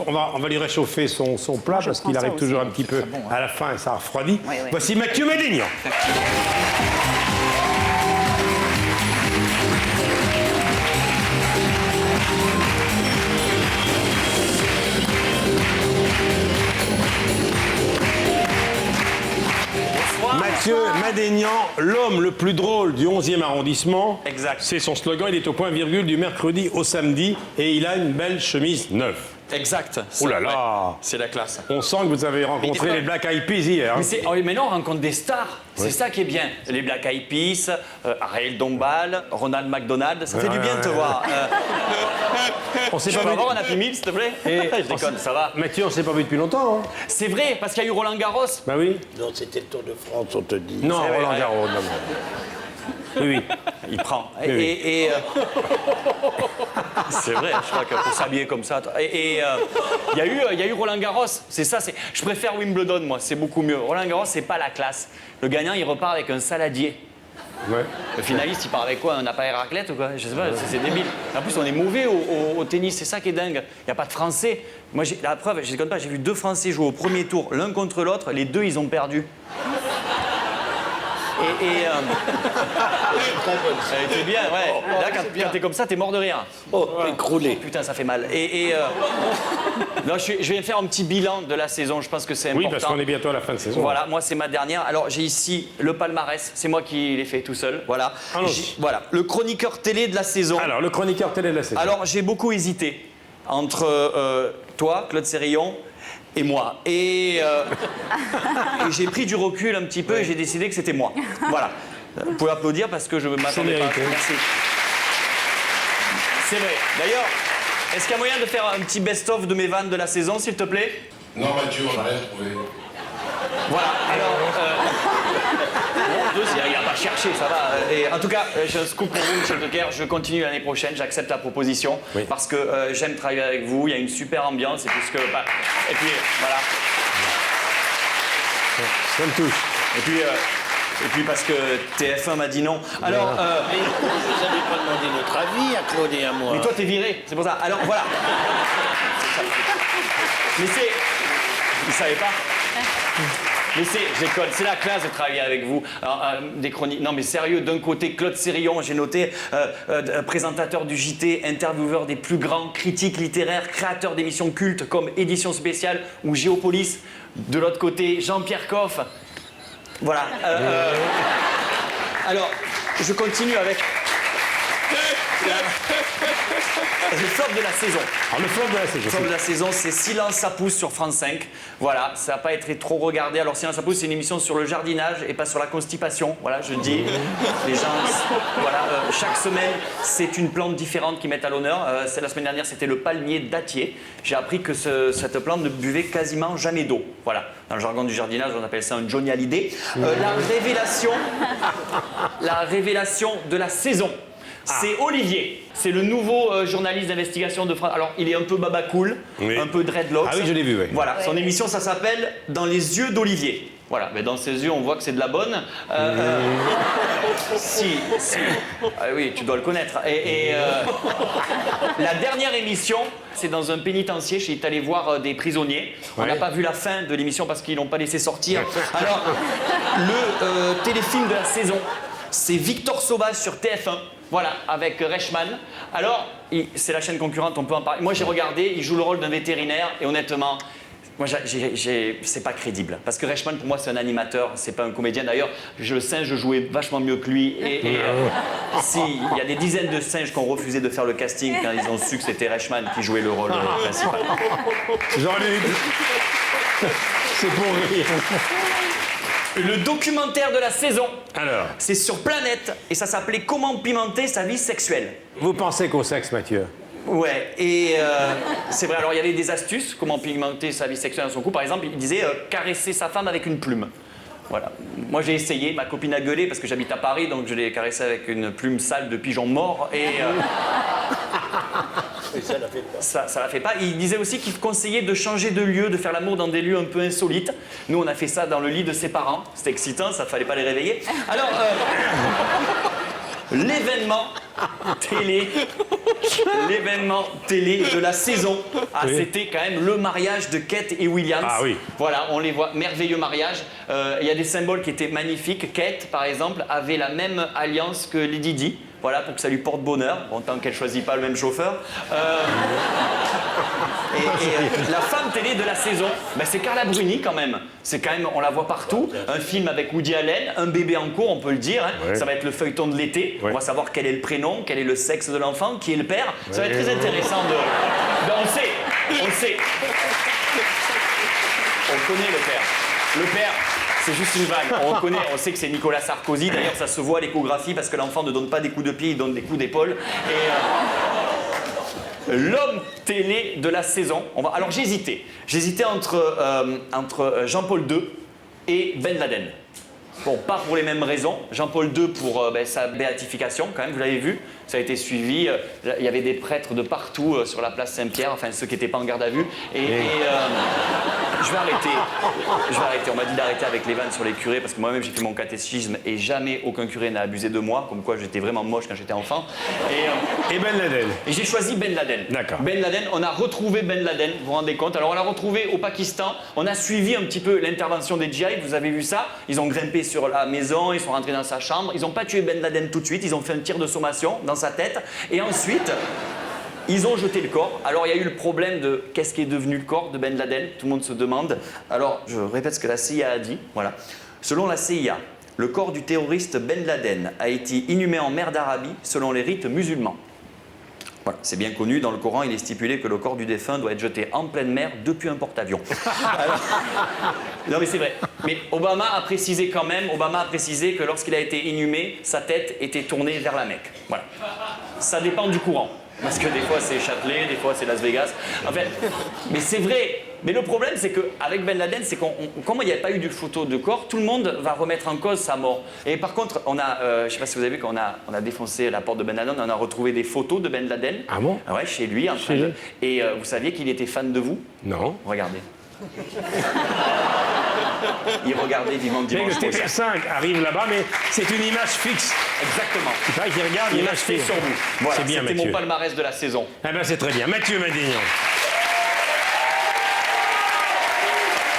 on va lui réchauffer son plat parce qu'il arrive toujours un petit peu à la fin et ça refroidit. Oui. Voici Mathieu Madénian. Mathieu Madénian, l'homme le plus drôle du 11e arrondissement. Exact. C'est son slogan, il est au point virgule du mercredi au samedi et il a une belle chemise neuve. Exact. Oh là là. Ouais, c'est la classe. On sent que vous avez rencontré les Black Eyed Peas hier. hein. Mais non, on rencontre des stars. C'est ça qui est bien. Les Black Eyed Peas, Ariel Dombal, Ronald McDonald. Ça fait du bien de te voir. On s'est Je pas peux vu. avoir un Happy Meal, s'il te plaît? Je déconne, ça va. Mathieu, on s'est pas vu depuis longtemps. Hein. C'est vrai, parce qu'il y a eu Roland Garros. Bah oui. Non, c'était le Tour de France, on te dit. Non, C'est vrai, Roland ouais. Garros. non. Oui. Il prend. Oui. C'est vrai, je crois que pour s'habiller comme ça. Il y a eu Roland Garros. C'est ça. Je préfère Wimbledon, moi. C'est beaucoup mieux. Roland Garros, c'est pas la classe. Le gagnant, il repart avec un saladier. Ouais. Le finaliste, il part avec quoi? Un appareil raclette ou quoi? Je sais pas, c'est débile. En plus, on est mauvais au tennis, c'est ça qui est dingue. Il n'y a pas de Français. Moi, la preuve, je ne déconne pas, j'ai vu 2 Français jouer au premier tour, l'un contre l'autre. Les 2, ils ont perdu. Elle était bien, ouais. Là, quand t'es comme ça, t'es mort de rire. Oh, écroulé. Putain, ça fait mal. Non, je vais faire un petit bilan de la saison. Je pense que c'est important. Oui, parce qu'on est bientôt à la fin de saison. Voilà, moi c'est ma dernière. Alors j'ai ici le palmarès, c'est moi qui l'ai fait tout seul. Voilà. Voilà, le chroniqueur télé de la saison. Alors, le chroniqueur télé de la saison. Alors j'ai beaucoup hésité entre toi, Claude Sérillon, et moi. Et j'ai pris du recul un petit peu et j'ai décidé que c'était moi. Voilà. Vous pouvez applaudir parce que je m'attendais pas. mérité. Merci. C'est vrai. D'ailleurs, est-ce qu'il y a moyen de faire un petit best-of de mes vannes de la saison, s'il te plaît? Non, Mathieu, on n'a rien trouvé. Voilà, alors... il n'a pas cherché, ça va. Et en tout cas, j'ai un scoop pour vous, Michel Drucker. Je continue l'année prochaine, j'accepte la proposition. Oui. Parce que j'aime travailler avec vous, il y a une super ambiance. Et puis, et puis voilà. Ça me touche. Et puis parce que TF1 m'a dit non. Alors, Mais vous n'avez pas demandé notre avis à Claude et à moi. mais toi, t'es viré, c'est pour ça. Alors, voilà. Mais c'est... Vous savez pas? Mais je déconne, c'est la classe de travailler avec vous. Alors, des chroniques. Non, mais sérieux, d'un côté, Claude Sérillon, j'ai noté, présentateur du JT, intervieweur des plus grands, critique littéraire, créateur d'émissions cultes comme Édition spéciale ou Géopolis. De l'autre côté, Jean-Pierre Coff. Voilà. Alors, je continue avec. Le flop de la saison. Alors, le flop de la Le saison. flop de la saison, c'est Silence ça pousse sur France 5. Voilà, ça n'a pas été trop regardé. Alors Silence ça pousse, c'est une émission sur le jardinage et pas sur la constipation. Voilà, je le dis. Les gens, voilà, chaque semaine, c'est une plante différente qu'ils mettent à l'honneur. La semaine dernière, c'était le palmier dattier. J'ai appris que cette plante ne buvait quasiment jamais d'eau. Voilà, dans le jargon du jardinage, on appelle ça un Johnny Hallyday. La révélation de la saison. C'est Olivier, c'est le nouveau journaliste d'investigation de France. Alors, il est un peu baba cool, Oui. un peu dreadlocks. Ah oui, je l'ai vu, oui. Voilà, son émission, ça s'appelle Dans les yeux d'Olivier. Voilà, mais dans ses yeux, on voit que c'est de la bonne. Si. Ah oui, tu dois le connaître. La dernière émission, c'est dans un pénitencier. Je suis allé voir des prisonniers. On n'a pas vu la fin de l'émission parce qu'ils n'ont pas laissé sortir. Alors, le téléfilm de la saison, c'est Victor Sauvage sur TF1. Voilà, avec Reichmann. Alors, c'est la chaîne concurrente, on peut en parler. Moi, j'ai regardé, il joue le rôle d'un vétérinaire et honnêtement, moi, c'est pas crédible. Parce que Reichmann, pour moi, c'est un animateur, c'est pas un comédien. D'ailleurs, le singe jouait vachement mieux que lui. Si, il y a des dizaines de singes qui ont refusé de faire le casting quand ils ont su que c'était Reichmann qui jouait le rôle principal. Jean-Luc. C'est pour rire. Le documentaire de la saison, Alors, c'est sur Planète et ça s'appelait Comment pimenter sa vie sexuelle. vous pensez qu'au sexe, Mathieu? Ouais, et c'est vrai, alors il y avait des astuces, comment pigmenter sa vie sexuelle dans son couple. Par exemple, il disait caresser sa femme avec une plume. Voilà. Moi j'ai essayé, ma copine a gueulé parce que j'habite à Paris, donc je l'ai caressé avec une plume sale de pigeon mort et ça la fait pas. ça la fait pas. Il disait aussi qu'il conseillait de changer de lieu, de faire l'amour dans des lieux un peu insolites. Nous on a fait ça dans le lit de ses parents, c'était excitant, ça fallait pas les réveiller. Alors, l'événement télé l'événement télé de la saison. Ah, Oui. c'était quand même le mariage de Kate et Williams. Ah oui. Voilà, on les voit, merveilleux mariage. Il y a des symboles qui étaient magnifiques. Kate, par exemple, avait la même alliance que Lady Di. Voilà, pour que ça lui porte bonheur, bon, tant qu'elle ne choisit pas le même chauffeur. La femme télé de la saison, ben, c'est Carla Bruni quand même. C'est quand même, on la voit partout. Un film avec Woody Allen, un bébé en cours, on peut le dire. Hein. Ouais. Ça va être le feuilleton de l'été. Ouais. On va savoir quel est le prénom, quel est le sexe de l'enfant, qui est le père. Ça va être très intéressant de... Ben, on le sait, on le sait. On connaît le père. Le père, c'est juste une vanne. On reconnaît, on sait que c'est Nicolas Sarkozy. D'ailleurs, ça se voit à l'échographie parce que l'enfant ne donne pas des coups de pied, il donne des coups d'épaule. Et l'homme télé de la saison. Alors j'hésitais. J'hésitais entre Jean-Paul II et Ben Laden. Bon, pas pour les mêmes raisons. Jean-Paul II pour sa béatification, quand même, vous l'avez vu. Ça a été suivi. Il y avait des prêtres de partout sur la place Saint-Pierre, enfin ceux qui n'étaient pas en garde à vue. Je vais arrêter. On m'a dit d'arrêter avec les vannes sur les curés parce que moi-même j'ai fait mon catéchisme et jamais aucun curé n'a abusé de moi, comme quoi j'étais vraiment moche quand j'étais enfant. Et Ben Laden. Et j'ai choisi Ben Laden. D'accord. Ben Laden, on a retrouvé Ben Laden, vous vous rendez compte? Alors on l'a retrouvé au Pakistan, on a suivi un petit peu l'intervention des djihadistes, vous avez vu ça? Ils ont grimpé sur la maison, ils sont rentrés dans sa chambre, ils n'ont pas tué Ben Laden tout de suite, ils ont fait un tir de sommation dans sa tête et ensuite... Ils ont jeté le corps. Alors, il y a eu le problème de qu'est-ce qui est devenu le corps de Ben Laden. Tout le monde se demande. Alors, je répète ce que la CIA a dit. Voilà. Selon la CIA, le corps du terroriste Ben Laden a été inhumé en mer d'Arabie selon les rites musulmans. Voilà, c'est bien connu. Dans le Coran, il est stipulé que le corps du défunt doit être jeté en pleine mer depuis un porte-avions. Alors... Non, mais c'est vrai. Mais Obama a précisé quand même, que lorsqu'il a été inhumé, sa tête était tournée vers la Mecque. Voilà. Ça dépend du courant. Parce que des fois c'est Châtelet, des fois c'est Las Vegas. En fait, mais c'est vrai. Mais le problème c'est qu'avec Ben Laden, c'est comme il n'y avait pas eu de photo de corps, tout le monde va remettre en cause sa mort. Et par contre, on a, je ne sais pas si vous avez vu, quand on a défoncé la porte de Ben Laden, on a retrouvé des photos de Ben Laden. Ah bon? Ouais, chez lui. Et vous saviez qu'il était fan de vous? Non. Regardez. Il regardait Vivant Dimanche. Le TF5 arrive là-bas, mais c'est une image fixe. Exactement. Il paraît qu'il regarde Il l'image restait fixe. sur vous. Voilà, C'est bien, c'était mon Mathieu. palmarès de la saison. Eh ben, c'est très bien. Mathieu Madignon.